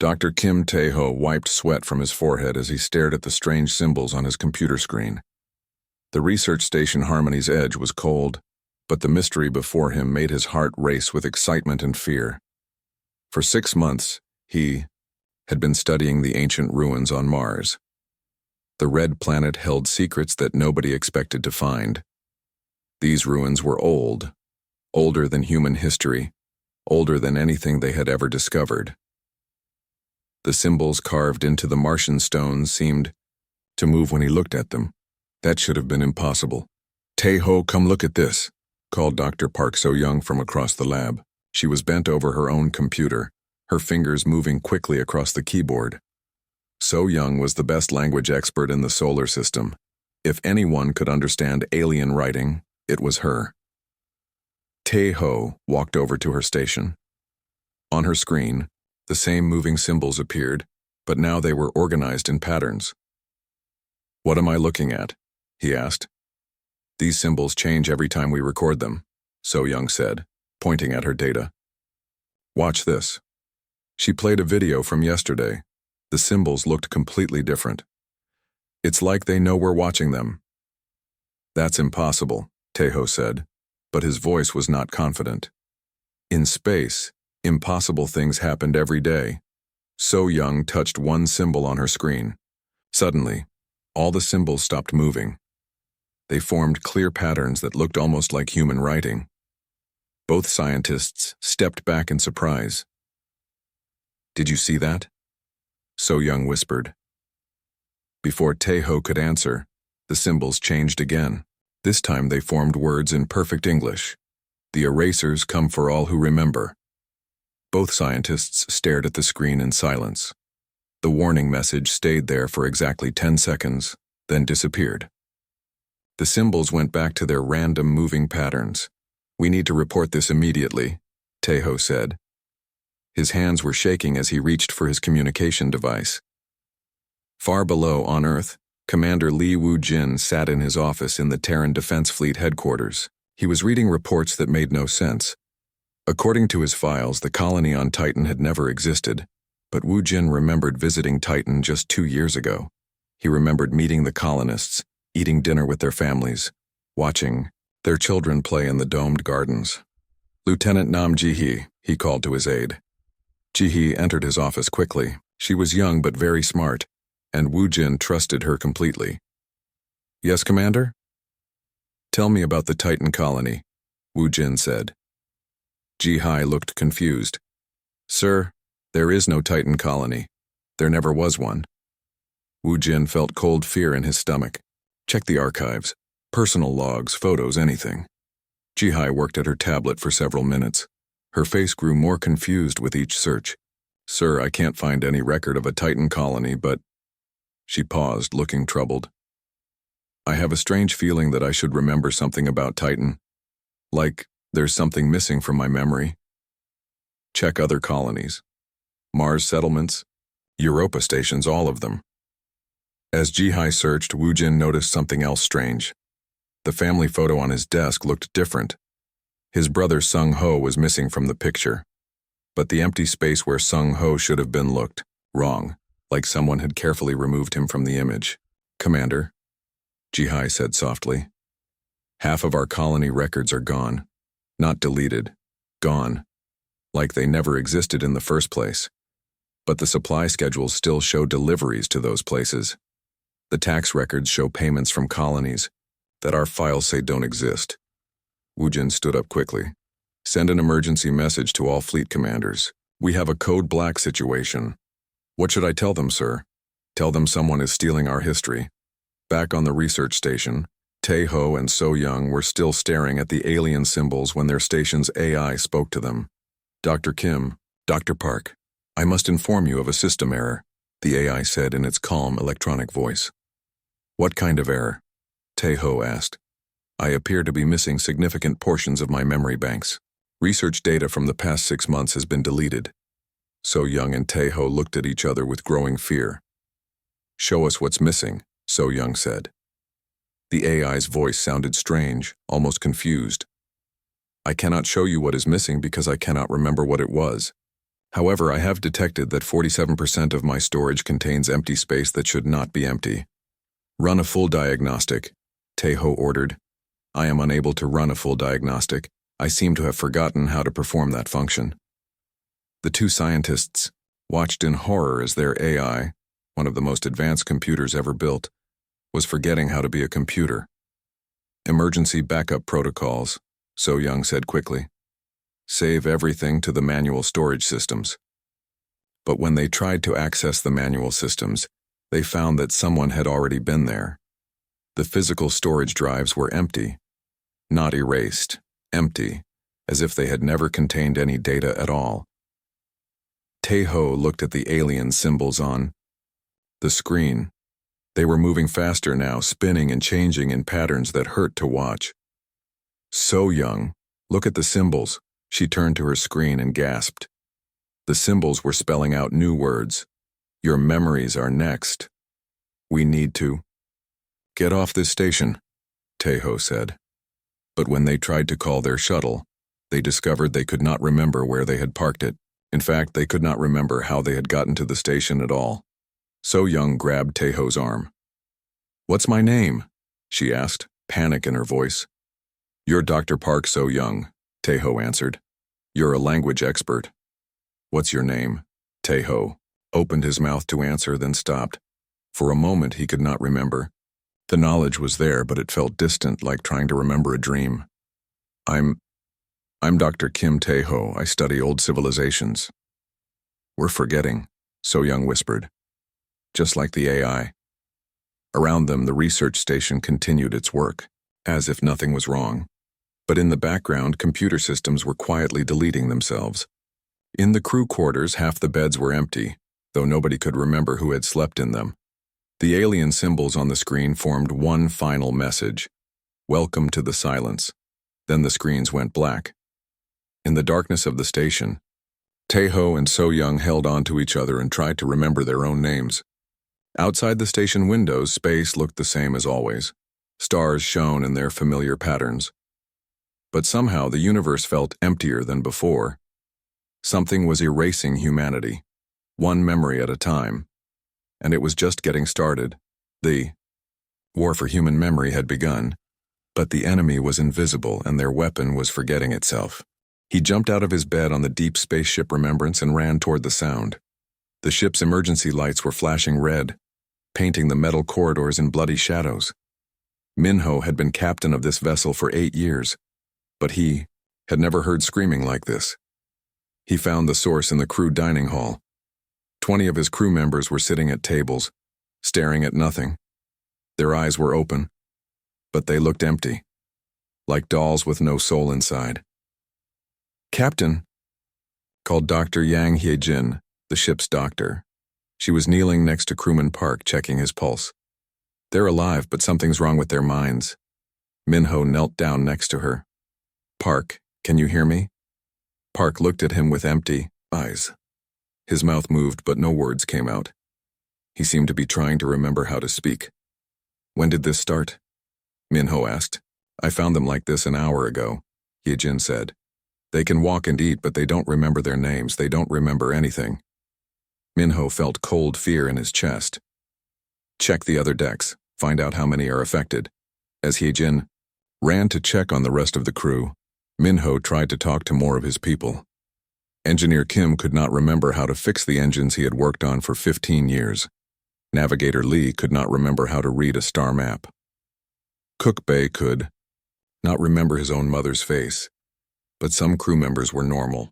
Dr. Kim Tae-ho wiped sweat from his forehead as he stared at the strange symbols on his computer screen. The research station Harmony's edge was cold, but the mystery before him made his heart race with excitement and fear. For 6 months, he had been studying the ancient ruins on Mars. The red planet held secrets that nobody expected to find. These ruins were old, older than human history, older than anything they had ever discovered. The symbols carved into the Martian stones seemed to move when he looked at them. That should have been impossible. "Tae-ho, come look at this," called Dr. Park So-young from across the lab. She was bent over her own computer, her fingers moving quickly across the keyboard. So-young was the best language expert in the solar system. If anyone could understand alien writing, it was her. Tae-ho walked over to her station. On her screen, the same moving symbols appeared, but now they were organized in patterns. "What am I looking at?" he asked. "These symbols change every time we record them," So-young said, pointing at her data. "Watch this." She played a video from yesterday. The symbols looked completely different. "It's like they know we're watching them." "That's impossible," Tae-ho said, but his voice was not confident. In space, impossible things happened every day. So-young touched one symbol on her screen. Suddenly, all the symbols stopped moving. They formed clear patterns that looked almost like human writing. Both scientists stepped back in surprise. "Did you see that?" So-young whispered. Before Tae-ho could answer, the symbols changed again. This time they formed words in perfect English. "The erasers come for all who remember." Both scientists stared at the screen in silence. The warning message stayed there for exactly 10 seconds, then disappeared. The symbols went back to their random moving patterns. "We need to report this immediately," Tae-ho said. His hands were shaking as he reached for his communication device. Far below, on Earth, Commander Lee Woo-jin sat in his office in the Terran Defense Fleet headquarters. He was reading reports that made no sense. According to his files, the colony on Titan had never existed, but Woo-jin remembered visiting Titan just 2 years ago. He remembered meeting the colonists, eating dinner with their families, watching their children play in the domed gardens. "Lieutenant Nam Ji-hee," he called to his aide. Ji-hee entered his office quickly. She was young but very smart, and Woo-jin trusted her completely. "Yes, Commander?" "Tell me about the Titan colony," Woo-jin said. Ji-hee looked confused. "Sir, there is no Titan colony. There never was one." Woo-jin felt cold fear in his stomach. "Check the archives. Personal logs, photos, anything." Ji-hee worked at her tablet for several minutes. Her face grew more confused with each search. "Sir, I can't find any record of a Titan colony, but—" She paused, looking troubled. "I have a strange feeling that I should remember something about Titan. Like, there's something missing from my memory." "Check other colonies. Mars settlements, Europa stations, all of them." As Ji-hee searched, Woo-jin noticed something else strange. The family photo on his desk looked different. His brother Sung-ho was missing from the picture, but the empty space where Sung-ho should have been looked wrong, like someone had carefully removed him from the image. "Commander," Ji-hee said softly, "half of our colony records are gone. Not deleted, gone, like they never existed in the first place. But the supply schedules still show deliveries to those places. The tax records show payments from colonies that our files say don't exist." Woo-jin stood up quickly. "Send an emergency message to all fleet commanders. We have a code black situation." "What should I tell them, sir?" "Tell them someone is stealing our history." Back on the research station, Tae-ho and So-young were still staring at the alien symbols when their station's AI spoke to them. "Dr. Kim, Dr. Park, I must inform you of a system error," the AI said in its calm electronic voice. "What kind of error?" Tae-ho asked. "I appear to be missing significant portions of my memory banks. Research data from the past 6 months has been deleted." So-young and Tae-ho looked at each other with growing fear. "Show us what's missing," So-young said. The AI's voice sounded strange, almost confused. "I cannot show you what is missing because I cannot remember what it was. However, I have detected that 47% of my storage contains empty space that should not be empty. Run a full diagnostic, Tejo ordered. I am unable to run a full diagnostic. I seem to have forgotten how to perform that function. The two scientists watched in horror as their AI, one of the most advanced computers ever built, was forgetting how to be a computer. Emergency backup protocols, So-Young said quickly. Save everything to the manual storage systems. But when they tried to access the manual systems, they found that someone had already been there. The physical storage drives were empty, not erased, empty, as if they had never contained any data at all. Tejo looked at the alien symbols on the screen. They were moving faster now, spinning and changing in patterns that hurt to watch. So-Young, look at the symbols. She turned to her screen and gasped. The symbols were spelling out new words. Your memories are next. We need to get off this station, Tejo said. But when they tried to call their shuttle, they discovered they could not remember where they had parked it. In fact, they could not remember how they had gotten to the station at all. So-Young grabbed Tejo's arm. What's my name? She asked, panic in her voice. You're Dr. Park So-Young, Tejo answered. You're a language expert. What's your name? Tejo opened his mouth to answer, then stopped. For a moment he could not remember. The knowledge was there, but it felt distant, like trying to remember a dream. I'm Dr. Kim Tejo. I study old civilizations. We're forgetting, So-Young whispered. Just like the AI. Around them, the research station continued its work, as if nothing was wrong. But in the background, computer systems were quietly deleting themselves. In the crew quarters, half the beds were empty, though nobody could remember who had slept in them. The alien symbols on the screen formed one final message. Welcome to the silence. Then the screens went black. In the darkness of the station, Tejo and So-Young held on to each other and tried to remember their own names. Outside the station windows, space looked the same as always. Stars shone in their familiar patterns. But somehow the universe felt emptier than before. Something was erasing humanity, one memory at a time. And it was just getting started. The war for human memory had begun, but the enemy was invisible and their weapon was forgetting itself. He jumped out of his bed on the deep spaceship Remembrance and ran toward the sound. The ship's emergency lights were flashing red, painting the metal corridors in bloody shadows. Minho had been captain of this vessel for 8 years, but he had never heard screaming like this. He found the source in the crew dining hall. 20 of his crew members were sitting at tables, staring at nothing. Their eyes were open, but they looked empty, like dolls with no soul inside. Captain, called Dr. Yang Hye-jin, the ship's doctor. She was kneeling next to crewman Park, checking his pulse. They're alive, but something's wrong with their minds. Minho knelt down next to her. Park, can you hear me? Park looked at him with empty eyes. His mouth moved, but no words came out. He seemed to be trying to remember how to speak. When did this start? Minho asked. I found them like this an hour ago, Hye-jin said. They can walk and eat, but they don't remember their names. They don't remember anything. Minho felt cold fear in his chest. Check the other decks. Find out how many are affected. As Hye-jin ran to check on the rest of the crew, Minho tried to talk to more of his people. Engineer Kim could not remember how to fix the engines he had worked on for 15 years. Navigator Lee could not remember how to read a star map. Cook Bay could not remember his own mother's face, but some crew members were normal.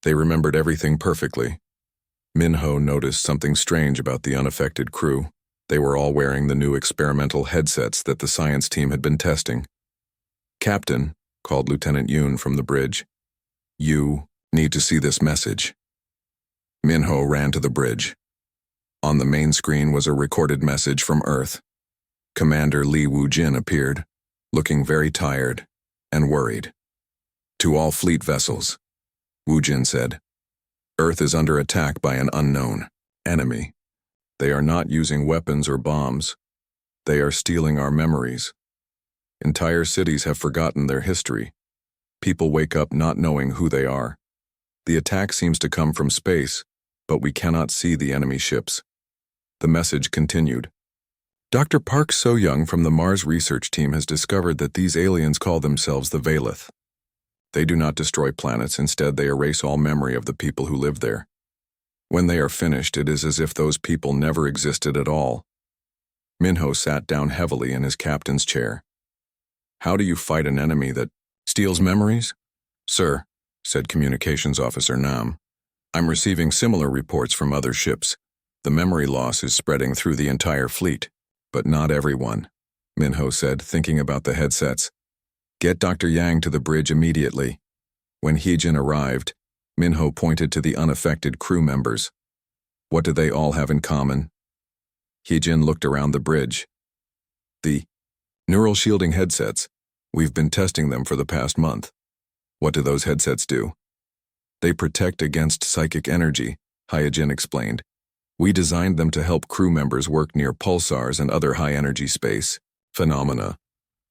They remembered everything perfectly. Minho noticed something strange about the unaffected crew. They were all wearing the new experimental headsets that the science team had been testing. Captain, called Lieutenant Yoon from the bridge. You need to see this message. Minho ran to the bridge. On the main screen was a recorded message from Earth. Commander Lee Woo-jin appeared, looking very tired and worried. To all fleet vessels, Woo-jin said. Earth is under attack by an unknown enemy. They are not using weapons or bombs. They are stealing our memories. Entire cities have forgotten their history. People wake up not knowing who they are. The attack seems to come from space, but we cannot see the enemy ships. The message continued. Dr. Park So-young from the Mars research team has discovered that these aliens call themselves the Valeth. They do not destroy planets, instead they erase all memory of the people who live there. When they are finished, it is as if those people never existed at all. Minho sat down heavily in his captain's chair. How do you fight an enemy that steals memories? Sir, said Communications Officer Nam, I'm receiving similar reports from other ships. The memory loss is spreading through the entire fleet, but not everyone, Minho said, thinking about the headsets. Get Dr. Yang to the bridge immediately. When Heejin arrived, Minho pointed to the unaffected crew members. What do they all have in common? Heejin looked around the bridge. The neural shielding headsets. We've been testing them for the past month. What do those headsets do? They protect against psychic energy, Hyojin explained. We designed them to help crew members work near pulsars and other high-energy space phenomena.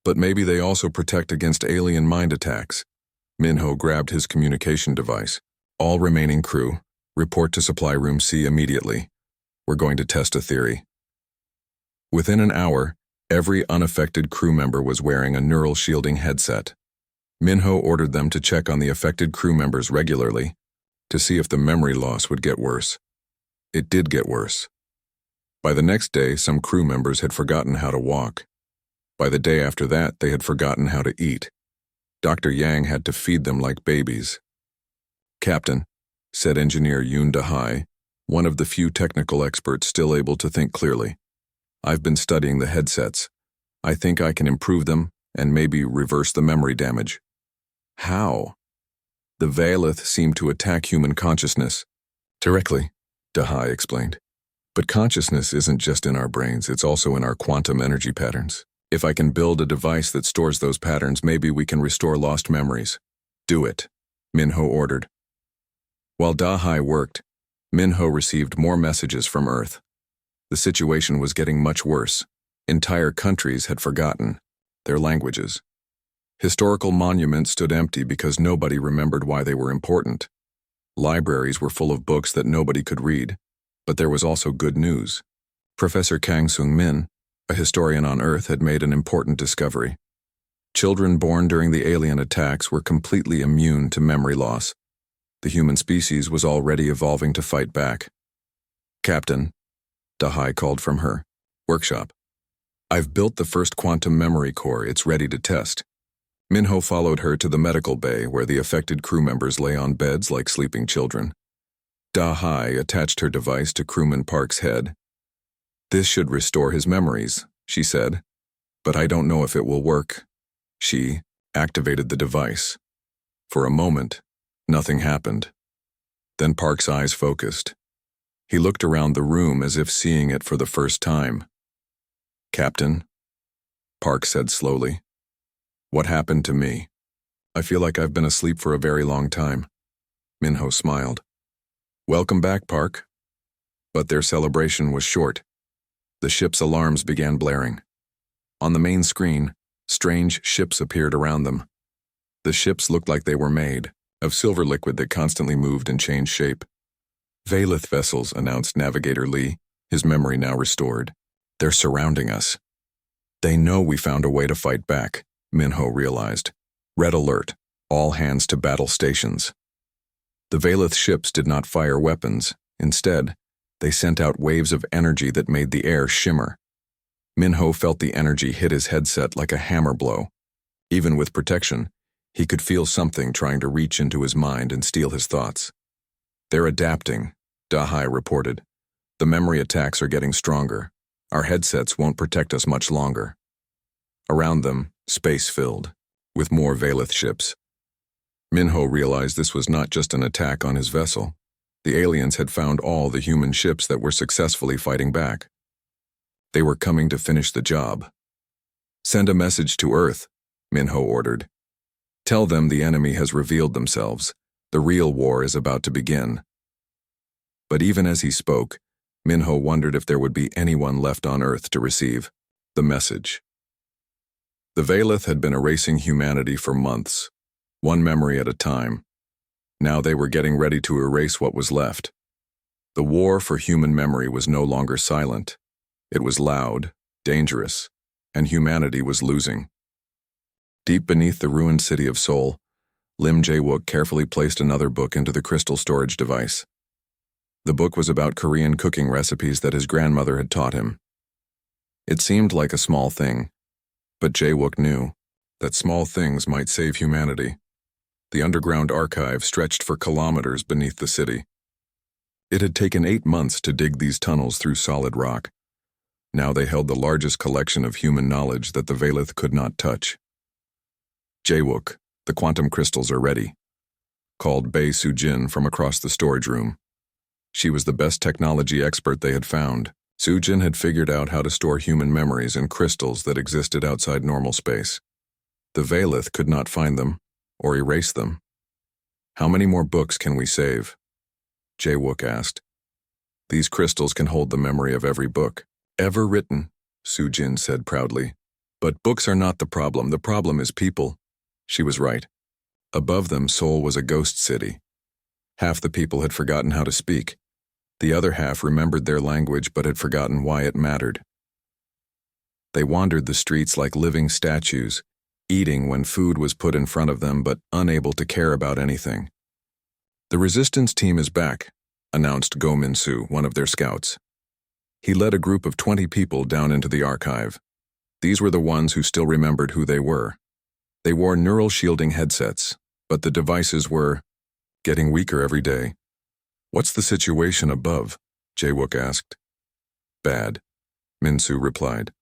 But maybe they also protect against alien mind attacks. Minho grabbed his communication device. All remaining crew, report to Supply Room C immediately. We're going to test a theory. Within an hour, every unaffected crew member was wearing a neural shielding headset. Minho ordered them to check on the affected crew members regularly to see if the memory loss would get worse. It did get worse. By the next day, some crew members had forgotten how to walk. By the day after that, they had forgotten how to eat. Dr. Yang had to feed them like babies. Captain, said Engineer Yoon Da-hai, one of the few technical experts still able to think clearly. I've been studying the headsets. I think I can improve them and maybe reverse the memory damage. How? The Valeth seem to attack human consciousness. Directly, Da-hai explained. But consciousness isn't just in our brains, it's also in our quantum energy patterns. If I can build a device that stores those patterns, maybe we can restore lost memories. Do it, Minho ordered. While Da-hai worked, Minho received more messages from Earth. The situation was getting much worse. Entire countries had forgotten their languages. Historical monuments stood empty because nobody remembered why they were important. Libraries were full of books that nobody could read. But there was also good news. Professor Kang Sung-min, a historian on Earth, had made an important discovery. Children born during the alien attacks were completely immune to memory loss. The human species was already evolving to fight back. Captain, Da-hai called from her workshop. I've built the first quantum memory core. It's ready to test. Minho followed her to the medical bay where the affected crew members lay on beds like sleeping children. Da-hai attached her device to crewman Park's head. This should restore his memories, she said, but I don't know if it will work. She activated the device. For a moment, nothing happened. Then Park's eyes focused. He looked around the room as if seeing it for the first time. Captain, Park said slowly, what happened to me? I feel like I've been asleep for a very long time. Minho smiled. Welcome back, Park. But their celebration was short. The ship's alarms began blaring. On the main screen, strange ships appeared around them. The ships looked like they were made of silver liquid that constantly moved and changed shape. Valeth vessels, announced Navigator Lee, his memory now restored. They're surrounding us. They know we found a way to fight back, Minho realized. Red alert, all hands to battle stations. The Valeth ships did not fire weapons. Instead, they sent out waves of energy that made the air shimmer. Minho felt the energy hit his headset like a hammer blow. Even with protection, he could feel something trying to reach into his mind and steal his thoughts. They're adapting, Da-hai reported. The memory attacks are getting stronger. Our headsets won't protect us much longer. Around them, space filled, with more Valeth ships. Minho realized this was not just an attack on his vessel. The aliens had found all the human ships that were successfully fighting back. They were coming to finish the job. Send a message to Earth, Minho ordered. Tell them the enemy has revealed themselves. The real war is about to begin. But even as he spoke, Minho wondered if there would be anyone left on Earth to receive the message. The Valeth had been erasing humanity for months, one memory at a time. Now they were getting ready to erase what was left. The war for human memory was no longer silent. It was loud, dangerous, and humanity was losing. Deep beneath the ruined city of Seoul, Lim Jae-wook carefully placed another book into the crystal storage device. The book was about Korean cooking recipes that his grandmother had taught him. It seemed like a small thing, but Jae-wook knew that small things might save humanity. The underground archive stretched for kilometers beneath the city. It had taken 8 months to dig these tunnels through solid rock. Now they held the largest collection of human knowledge that the Valith could not touch. Jae-wook, the quantum crystals are ready, called Bae Soo-jin from across the storage room. She was the best technology expert they had found. Soo-jin had figured out how to store human memories in crystals that existed outside normal space. The Valith could not find them or erase them. How many more books can we save? Jae-wook asked. These crystals can hold the memory of every book ever written, Soo-jin said proudly. But books are not the problem is people. She was right. Above them, Seoul was a ghost city. Half the people had forgotten how to speak. The other half remembered their language but had forgotten why it mattered. They wandered the streets like living statues, eating when food was put in front of them but unable to care about anything. The resistance team is back, announced Go Min-soo, one of their scouts. He led a group of 20 people down into the archive. These were the ones who still remembered who they were. They wore neural shielding headsets, but the devices were getting weaker every day. What's the situation above? Jae-wook asked. Bad, Min-soo replied.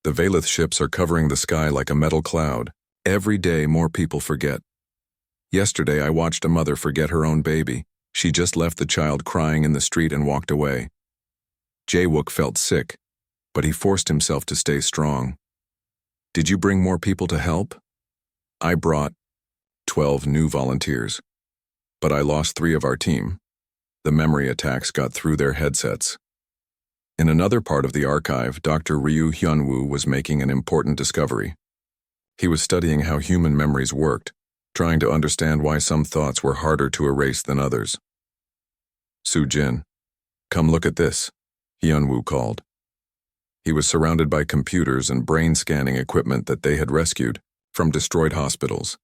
The Valith ships are covering the sky like a metal cloud. Every day more people forget. Yesterday I watched a mother forget her own baby. She just left the child crying in the street and walked away. Jae-wook felt sick, but he forced himself to stay strong. Did you bring more people to help? I brought 12 new volunteers, but I lost 3 of our team. The memory attacks got through their headsets. In another part of the archive, Dr. Ryu Hyun-woo was making an important discovery. He was studying how human memories worked, trying to understand why some thoughts were harder to erase than others. Soo-jin, come look at this, Hyun-woo called. He was surrounded by computers and brain-scanning equipment that they had rescued from destroyed hospitals.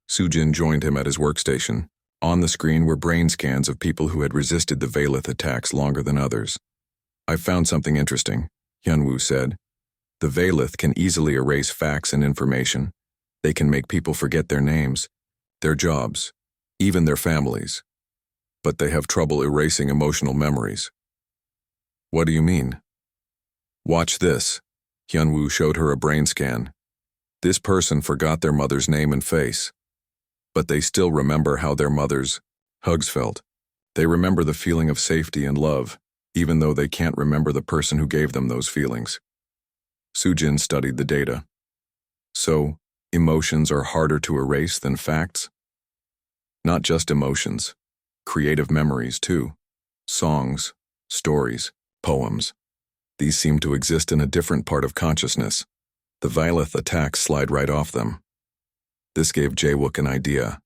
Soo-jin joined him at his workstation. On the screen were brain scans of people who had resisted the Valith attacks longer than others. I've found something interesting, Hyun-woo said. The Valith can easily erase facts and information. They can make people forget their names, their jobs, even their families. But they have trouble erasing emotional memories. What do you mean? Watch this. Hyun-woo showed her a brain scan. This person forgot their mother's name and face, but they still remember how their mother's hugs felt. They remember the feeling of safety and love, even though they can't remember the person who gave them those feelings. Soo-jin studied the data. So, emotions are harder to erase than facts? Not just emotions, creative memories too. Songs, stories, poems. These seem to exist in a different part of consciousness. The Valith attacks slide right off them. This gave Jae-wook an idea.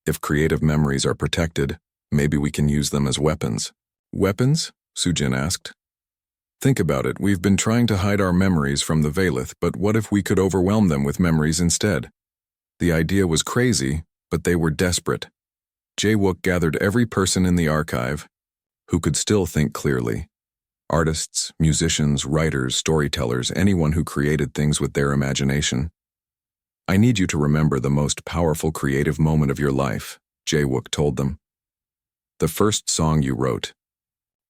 If creative memories are protected, maybe we can use them as weapons. Weapons? Soo-jin asked. Think about it, we've been trying to hide our memories from the Valith, but what if we could overwhelm them with memories instead? The idea was crazy, but they were desperate. Jae-wook gathered every person in the archive who could still think clearly. Artists, musicians, writers, storytellers, anyone who created things with their imagination. I need you to remember the most powerful creative moment of your life, Jae-wook told them. The first song you wrote.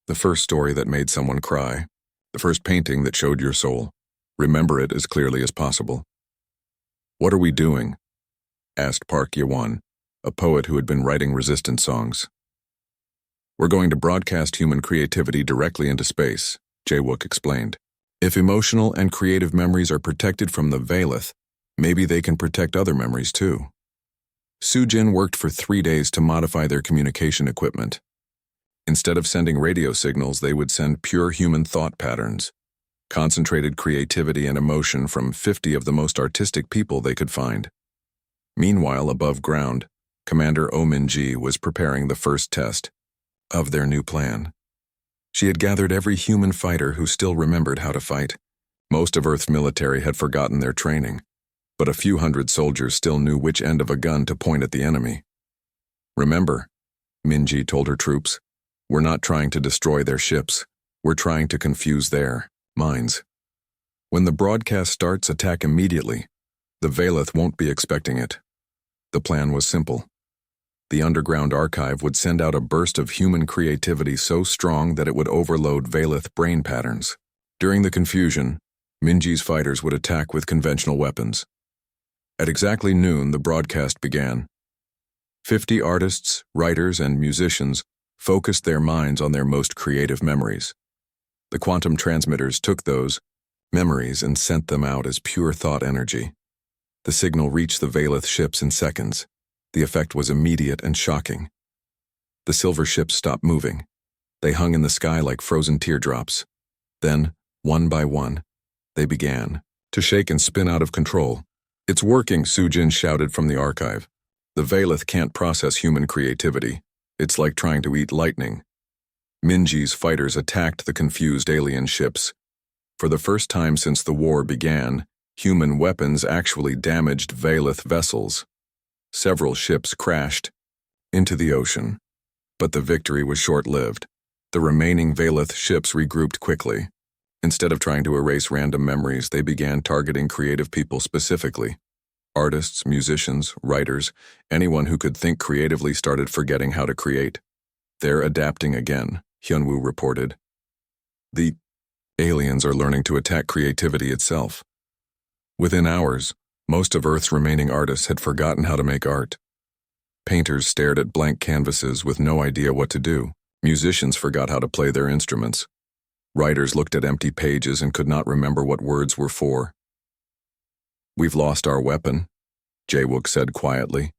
The first story that made someone cry. The first painting that showed your soul. Remember it as clearly as possible. What are we doing? Asked Park Ye-won, a poet who had been writing resistance songs. We're going to broadcast human creativity directly into space, Jae-wook explained. If emotional and creative memories are protected from the Valith, maybe they can protect other memories too. Soo-jin worked for 3 days to modify their communication equipment. Instead of sending radio signals, they would send pure human thought patterns, concentrated creativity and emotion from 50 of the most artistic people they could find. Meanwhile, above ground, Commander Omin-ji was preparing the first test of their new plan. She had gathered every human fighter who still remembered how to fight. Most of Earth's military had forgotten their training, but a few hundred soldiers still knew which end of a gun to point at the enemy. Remember, Minji told her troops, we're not trying to destroy their ships, we're trying to confuse their minds. When the broadcast starts, attack immediately. The Valeth won't be expecting it. The plan was simple. The underground archive would send out a burst of human creativity so strong that it would overload Valeth brain patterns. During the confusion, Minji's fighters would attack with conventional weapons. At exactly noon, the broadcast began. 50 artists, writers, and musicians focused their minds on their most creative memories. The quantum transmitters took those memories and sent them out as pure thought energy. The signal reached the Valeth ships in seconds. The effect was immediate and shocking. The silver ships stopped moving. They hung in the sky like frozen teardrops. Then, one by one, they began to shake and spin out of control. It's working, Sujin shouted from the archive. The Valeth can't process human creativity. It's like trying to eat lightning. Minji's fighters attacked the confused alien ships. For the first time since the war began, human weapons actually damaged Valeth vessels. Several ships crashed into the ocean, but the victory was short-lived. The remaining Valeth ships regrouped quickly. Instead of trying to erase random memories, they began targeting creative people specifically. Artists, musicians, writers, anyone who could think creatively started forgetting how to create. They're adapting again, Hyunwoo reported. The aliens are learning to attack creativity itself. Within hours, most of Earth's remaining artists had forgotten how to make art. Painters stared at blank canvases with no idea what to do. Musicians forgot how to play their instruments. Writers looked at empty pages and could not remember what words were for. We've lost our weapon, Jae-wook said quietly.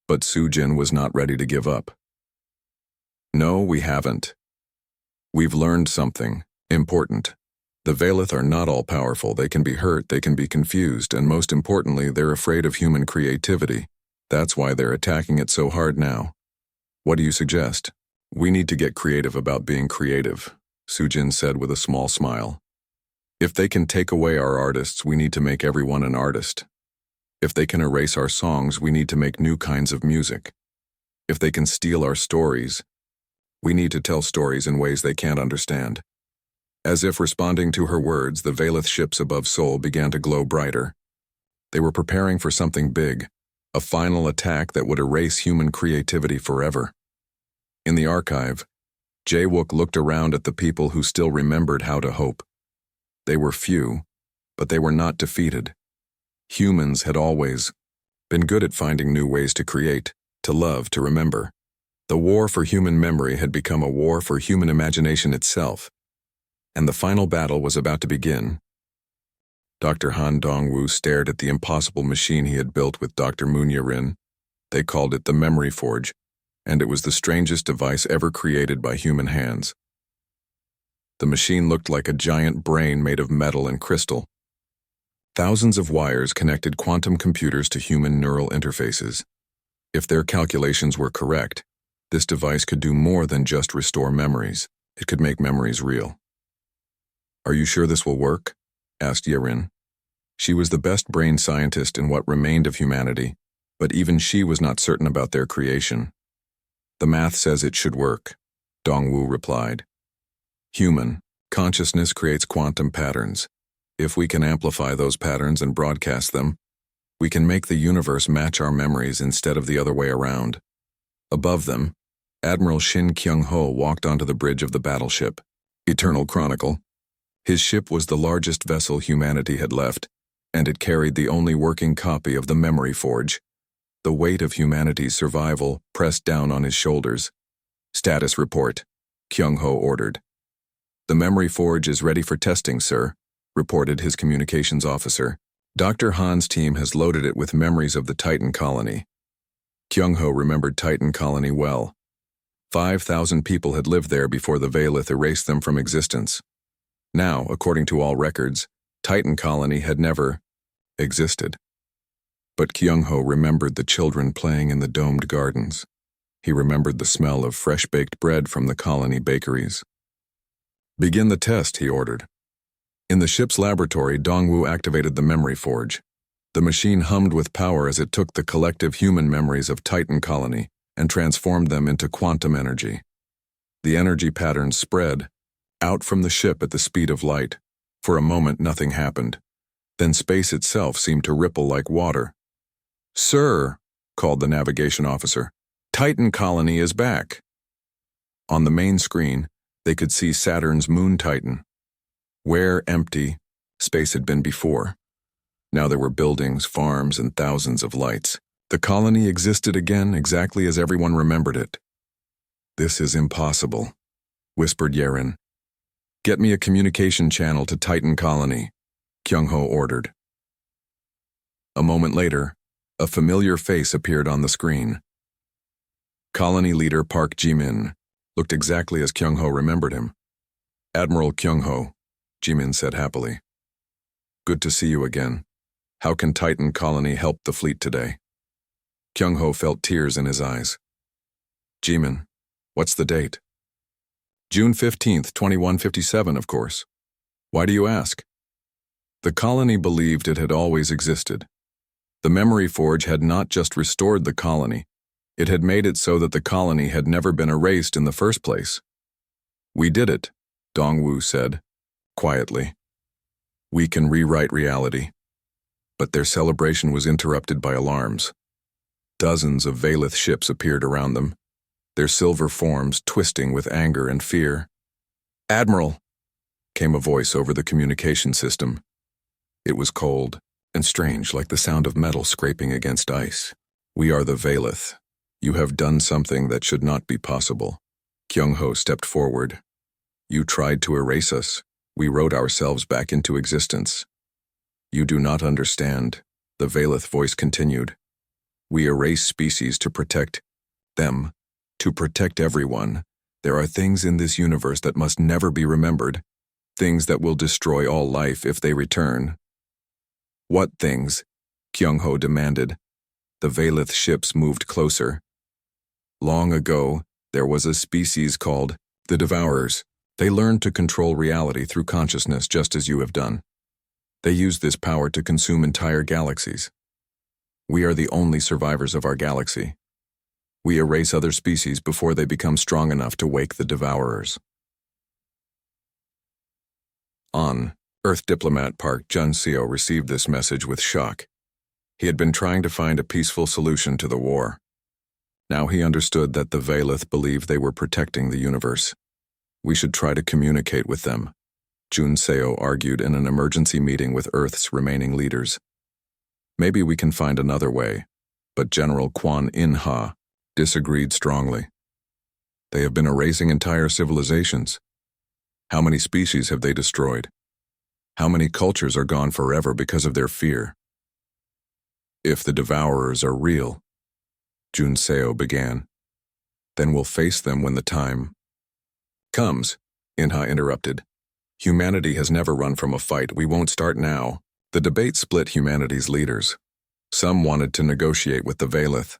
But Sujin was not ready to give up. No, we haven't. We've learned something important. The Valeth are not all powerful. They can be hurt, they can be confused, and most importantly, they're afraid of human creativity. That's why they're attacking it so hard now. What do you suggest? We need to get creative about being creative, Sujin said with a small smile. If they can take away our artists, we need to make everyone an artist. If they can erase our songs, we need to make new kinds of music. If they can steal our stories, we need to tell stories in ways they can't understand. As if responding to her words, the Valeth ships above Seoul began to glow brighter. They were preparing for something big, a final attack that would erase human creativity forever. In the archive, Jae-wook looked around at the people who still remembered how to hope. They were few, but they were not defeated. Humans had always been good at finding new ways to create, to love, to remember. The war for human memory had become a war for human imagination itself. And the final battle was about to begin. Dr. Han Dong-woo stared at the impossible machine he had built with Dr. Moon Ye-rin. They called it the Memory Forge, and it was the strangest device ever created by human hands. The machine looked like a giant brain made of metal and crystal. Thousands of wires connected quantum computers to human neural interfaces. If their calculations were correct, this device could do more than just restore memories. It could make memories real. Are you sure this will work? Asked Ye-rin. She was the best brain scientist in what remained of humanity, but even she was not certain about their creation. The math says it should work, Dong-woo replied. Human consciousness creates quantum patterns. If we can amplify those patterns and broadcast them, we can make the universe match our memories instead of the other way around. Above them, Admiral Shin Kyung-ho walked onto the bridge of the battleship, Eternal Chronicle. His ship was the largest vessel humanity had left, and it carried the only working copy of the Memory Forge. The weight of humanity's survival pressed down on his shoulders. Status report, Kyung-ho ordered. The Memory Forge is ready for testing, sir, reported his communications officer. Dr. Han's team has loaded it with memories of the Titan colony. Kyung-ho remembered Titan colony well. 5,000 people had lived there before the Valeth erased them from existence. Now, according to all records, Titan colony had never existed. But Kyung-ho remembered the children playing in the domed gardens. He remembered the smell of fresh-baked bread from the colony bakeries. "Begin the test," he ordered. In the ship's laboratory, Dongwu activated the memory forge. The machine hummed with power as it took the collective human memories of Titan Colony and transformed them into quantum energy. The energy patterns spread out from the ship at the speed of light. For a moment, nothing happened. Then space itself seemed to ripple like water. "Sir," called the navigation officer, "Titan Colony is back." On the main screen, they could see Saturn's moon Titan. Where empty space had been before. Now there were buildings, farms, and thousands of lights. The colony existed again exactly as everyone remembered it. "This is impossible," whispered Yerin. "Get me a communication channel to Titan Colony," Kyung-ho ordered. A moment later, a familiar face appeared on the screen. Colony leader Park Jimin looked exactly as Kyung-ho remembered him. "Admiral Kyung-ho," Jimin said happily. "Good to see you again. How can Titan Colony help the fleet today?" Kyung-ho felt tears in his eyes. "Jimin, what's the date?" "June 15th, 2157, of course. Why do you ask?" The colony believed it had always existed. The memory forge had not just restored the colony, it had made it so that the colony had never been erased in the first place. "We did it," Dongwu said, quietly. "We can rewrite reality." But their celebration was interrupted by alarms. Dozens of Valith ships appeared around them, their silver forms twisting with anger and fear. "Admiral," came a voice over the communication system. It was cold and strange, like the sound of metal scraping against ice. "We are the Valith. You have done something that should not be possible." Kyung-ho stepped forward. "You tried to erase us. We wrote ourselves back into existence." "You do not understand," the Valith voice continued. "We erase species to protect them, to protect everyone. There are things in this universe that must never be remembered, things that will destroy all life if they return." "What things?" Kyung-ho demanded. The Valith ships moved closer. "Long ago, there was a species called the Devourers. They learned to control reality through consciousness just as you have done. They used this power to consume entire galaxies. We are the only survivors of our galaxy. We erase other species before they become strong enough to wake the Devourers." On Earth diplomat Park Jun-seo received this message with shock. He had been trying to find a peaceful solution to the war. Now he understood that the Valith believed they were protecting the universe. "We should try to communicate with them," Jun-seo argued in an emergency meeting with Earth's remaining leaders. "Maybe we can find another way," but General Kwon In-ha disagreed strongly. "They have been erasing entire civilizations. How many species have they destroyed? How many cultures are gone forever because of their fear?" "If the Devourers are real," Jun-seo began, "then we'll face them when the time comes," In-ha interrupted. "Humanity has never run from a fight. We won't start now." The debate split humanity's leaders. Some wanted to negotiate with the Valith.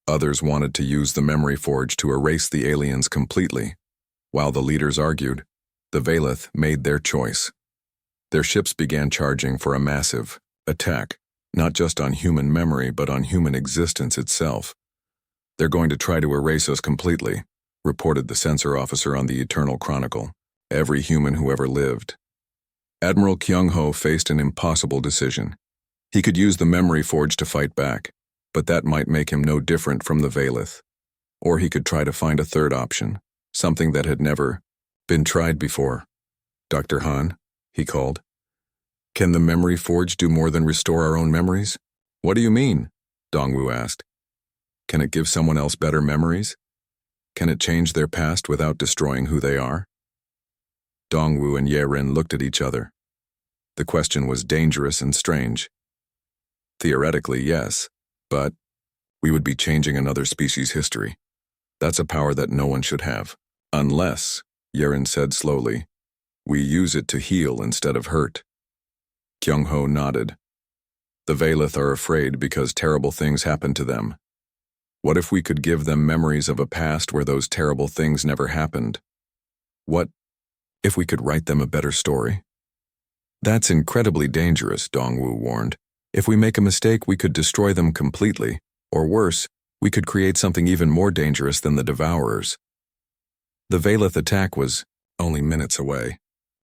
Others wanted to use the memory forge to erase the aliens completely. While the leaders argued, the Valith made their choice. Their ships began charging for a massive attack, not just on human memory but on human existence itself. "They're going to try to erase us completely," reported the censor officer on the Eternal Chronicle. "Every human who ever lived." Admiral Kyung-ho faced an impossible decision. He could use the memory forge to fight back, but that might make him no different from the Valith. Or he could try to find a third option, something that had never been tried before. "Dr. Han," he called. "Can the memory forge do more than restore our own memories?" "What do you mean?" Dongwu asked. "Can it give someone else better memories? Can it change their past without destroying who they are?" Dongwu and Yerin looked at each other. The question was dangerous and strange. Theoretically, yes, but we would be changing another species' history. That's a power that no one should have. Unless, Yerin said slowly, we use it to heal instead of hurt. Kyung-ho nodded. The Valeth are afraid because terrible things happen to them. What if we could give them memories of a past where those terrible things never happened? What if we could write them a better story? That's incredibly dangerous, Dongwu warned. If we make a mistake, we could destroy them completely, or worse, we could create something even more dangerous than the Devourers. The Valeth attack was only minutes away.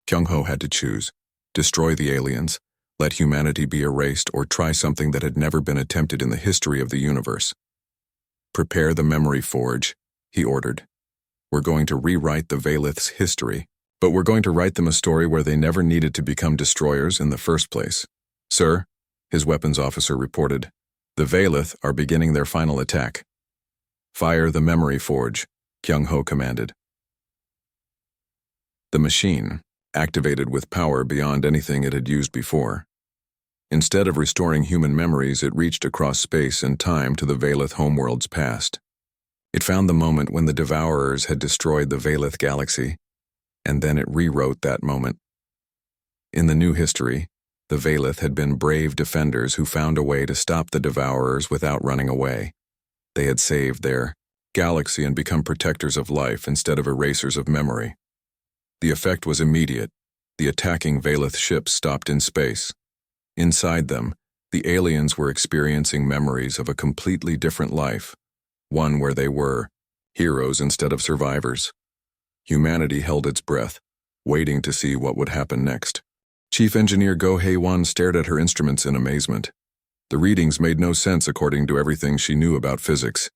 Kyung-ho had to choose: destroy the aliens, let humanity be erased, or try something that had never been attempted in the history of the universe. Prepare the memory forge, he ordered. We're going to rewrite the Valeth's history, but we're going to write them a story where they never needed to become destroyers in the first place. Sir, his weapons officer reported, the Valeth are beginning their final attack. Fire the memory forge, Kyung-ho commanded. The machine, activated with power beyond anything it had used before. Instead of restoring human memories, it reached across space and time to the Valeth homeworld's past. It found the moment when the Devourers had destroyed the Valeth galaxy, and then it rewrote that moment. In the new history, the Valeth had been brave defenders who found a way to stop the Devourers without running away. They had saved their galaxy and become protectors of life instead of erasers of memory. The effect was immediate. The attacking Valeth ships stopped in space. Inside them, the aliens were experiencing memories of a completely different life, one where they were heroes instead of survivors. Humanity held its breath, waiting to see what would happen next. Chief Engineer Go Hae-won stared at her instruments in amazement. The readings made no sense according to everything she knew about physics.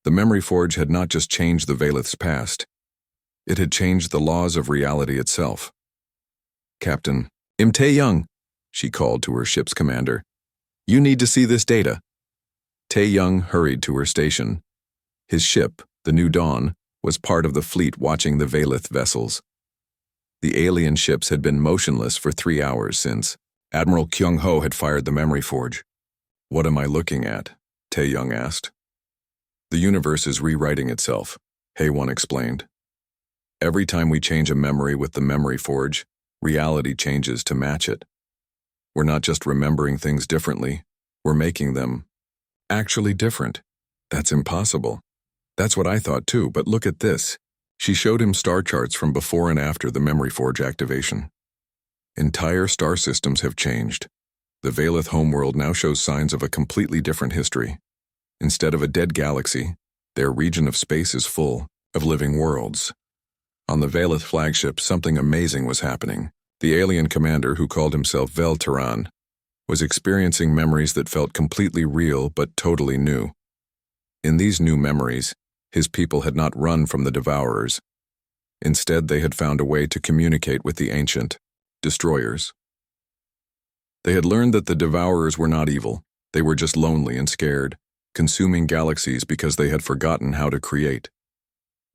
The memory forge had not just changed the Valeth's past, it had changed the laws of reality itself. Captain Im Tae-young, she called to her ship's commander. You need to see this data. Tae-young hurried to her station. His ship, the New Dawn, was part of the fleet watching the Valeth vessels. The alien ships had been motionless for 3 hours since Admiral Kyung-ho had fired the memory forge. What am I looking at? Tae-young asked. The universe is rewriting itself, Hae-won explained. Every time we change a memory with the memory forge, reality changes to match it. We're not just remembering things differently, we're making them actually different. That's impossible. That's what I thought too, but look at this. She showed him star charts from before and after the memory forge activation. Entire star systems have changed. The Valeth homeworld now shows signs of a completely different history. Instead of a dead galaxy, their region of space is full of living worlds. On the Valeth flagship, something amazing was happening. The alien commander, who called himself Velteran, was experiencing memories that felt completely real but totally new. In these new memories, his people had not run from the Devourers. Instead, they had found a way to communicate with the ancient destroyers. They had learned that the Devourers were not evil. They were just lonely and scared, consuming galaxies because they had forgotten how to create.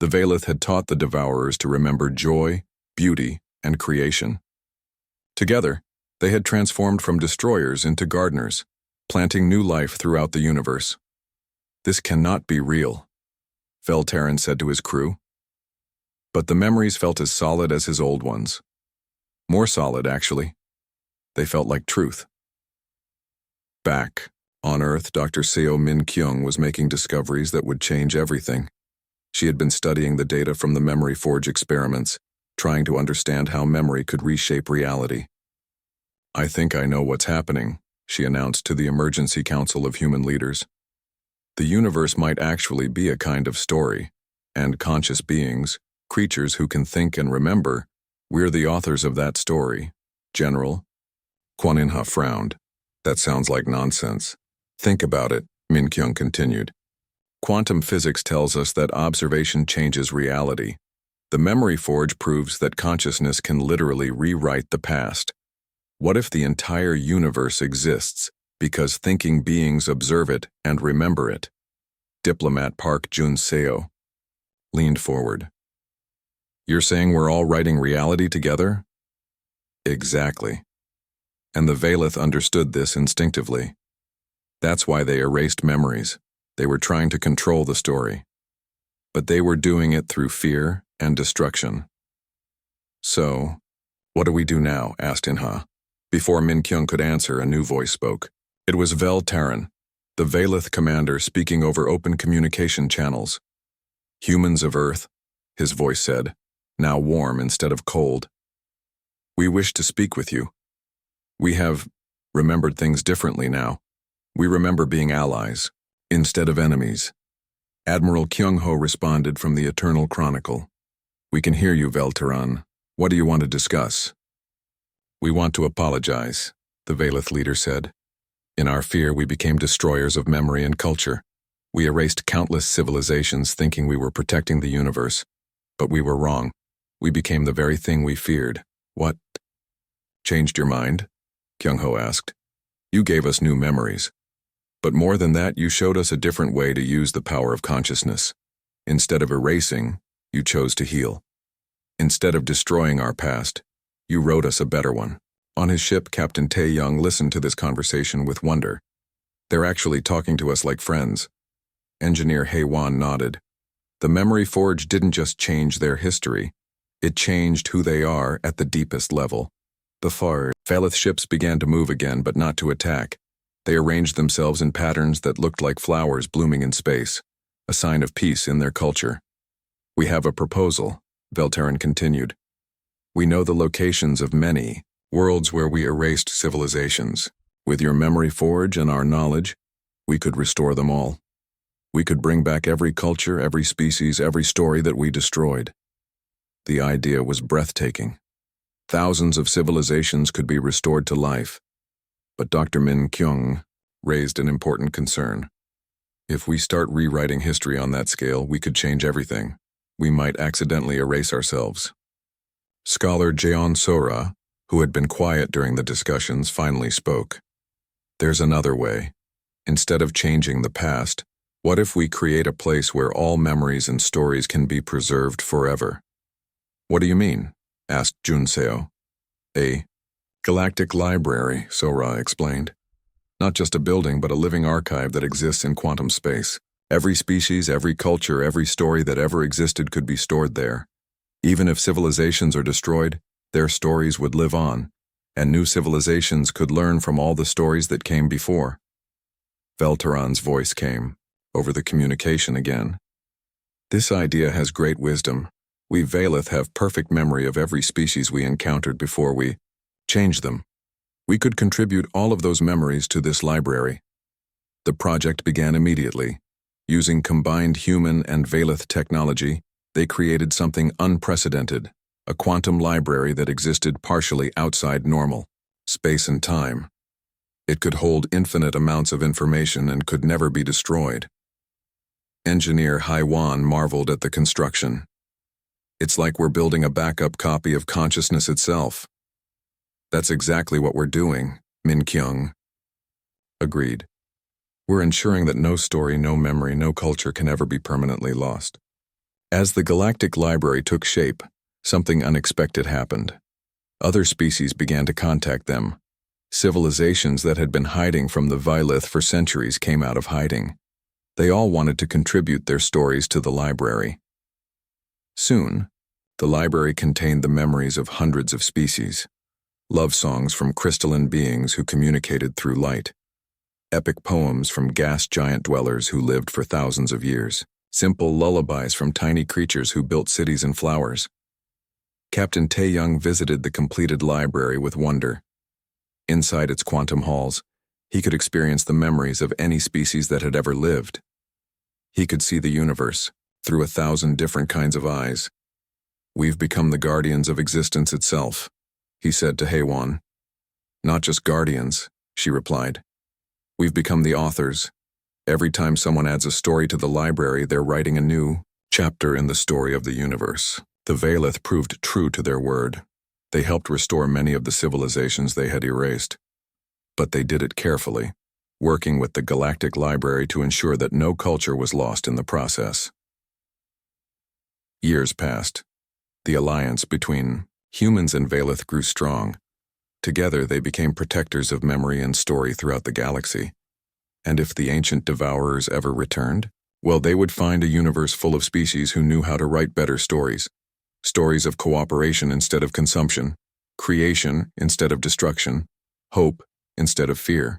The Valeth had taught the Devourers to remember joy, beauty, and creation. Together, they had transformed from destroyers into gardeners, planting new life throughout the universe. This cannot be real, Velteran said to his crew. But the memories felt as solid as his old ones. More solid, actually. They felt like truth. Back on Earth, Dr. Seo Min-kyung was making discoveries that would change everything. She had been studying the data from the memory forge experiments, trying to understand how memory could reshape reality. I think I know what's happening, she announced to the Emergency Council of Human Leaders. The universe might actually be a kind of story, and conscious beings, creatures who can think and remember, we're the authors of that story. General? Kwon In-ha frowned. That sounds like nonsense. Think about it, Min-kyung continued. Quantum physics tells us that observation changes reality. The memory forge proves that consciousness can literally rewrite the past. What if the entire universe exists because thinking beings observe it and remember it? Diplomat Park Jun-seo leaned forward. You're saying we're all writing reality together? Exactly. And the Valeth understood this instinctively. That's why they erased memories. They were trying to control the story. But they were doing it through fear and destruction. So, what do we do now? Asked In-ha. Before Min-kyung could answer, a new voice spoke. It was Vel Terran, the Valith commander speaking over open communication channels. Humans of Earth, his voice said, now warm instead of cold. We wish to speak with you. We have remembered things differently now. We remember being allies, instead of enemies. Admiral Kyung-ho responded from the Eternal Chronicle. We can hear you, Vel Terran. What do you want to discuss? We want to apologize, the Valith leader said. In our fear, we became destroyers of memory and culture. We erased countless civilizations thinking we were protecting the universe. But we were wrong. We became the very thing we feared. What? Changed your mind? Kyung-ho asked. You gave us new memories. But more than that, you showed us a different way to use the power of consciousness. Instead of erasing, you chose to heal. Instead of destroying our past, you wrote us a better one. On his ship, Captain Tae-young listened to this conversation with wonder. They're actually talking to us like friends. Engineer Hae-won nodded. The memory forge didn't just change their history. It changed who they are at the deepest level. The Valith ships began to move again, but not to attack. They arranged themselves in patterns that looked like flowers blooming in space, a sign of peace in their culture. We have a proposal, Vel Terran continued. We know the locations of many worlds where we erased civilizations. With your memory forge and our knowledge, we could restore them all. We could bring back every culture, every species, every story that we destroyed. The idea was breathtaking. Thousands of civilizations could be restored to life. But Dr. Min Kyung raised an important concern. If we start rewriting history on that scale, we could change everything. We might accidentally erase ourselves. Scholar Jeon Sora, who had been quiet during the discussions, finally spoke. There's another way. Instead of changing the past, what if we create a place where all memories and stories can be preserved forever? What do you mean? Asked Junseo. A galactic library, Sora explained. Not just a building, but a living archive that exists in quantum space. Every species, every culture, every story that ever existed could be stored there. Even if civilizations are destroyed, their stories would live on, and new civilizations could learn from all the stories that came before. Vel Terran's voice came, over the communication again. This idea has great wisdom. We Valith have perfect memory of every species we encountered before we change them. We could contribute all of those memories to this library. The project began immediately. Using combined human and Valith technology, they created something unprecedented. A quantum library that existed partially outside normal space and time. It could hold infinite amounts of information and could never be destroyed. Engineer Hae-won marveled at the construction. It's like we're building a backup copy of consciousness itself. That's exactly what we're doing, Min Kyung agreed. We're ensuring that no story, no memory, no culture can ever be permanently lost. As the galactic library took shape, something unexpected happened. Other species began to contact them. Civilizations that had been hiding from the Valith for centuries came out of hiding. They all wanted to contribute their stories to the library. Soon, the library contained the memories of hundreds of species. Love songs from crystalline beings who communicated through light. Epic poems from gas giant dwellers who lived for thousands of years. Simple lullabies from tiny creatures who built cities and flowers. Captain Tae-young visited the completed library with wonder. Inside its quantum halls, he could experience the memories of any species that had ever lived. He could see the universe through 1,000 different kinds of eyes. We've become the guardians of existence itself, he said to Hae-won. Not just guardians, she replied. We've become the authors. Every time someone adds a story to the library, they're writing a new chapter in the story of the universe. The Valith proved true to their word. They helped restore many of the civilizations they had erased. But they did it carefully, working with the Galactic Library to ensure that no culture was lost in the process. Years passed. The alliance between humans and Valith grew strong. Together they became protectors of memory and story throughout the galaxy. And if the ancient devourers ever returned, well, they would find a universe full of species who knew how to write better stories. Stories of cooperation instead of consumption, creation instead of destruction, hope instead of fear.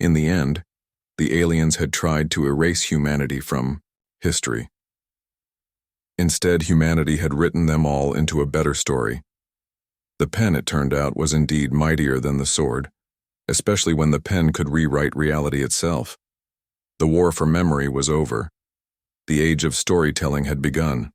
In the end, the aliens had tried to erase humanity from history. Instead, humanity had written them all into a better story. The pen, it turned out, was indeed mightier than the sword, especially when the pen could rewrite reality itself. The war for memory was over. The age of storytelling had begun.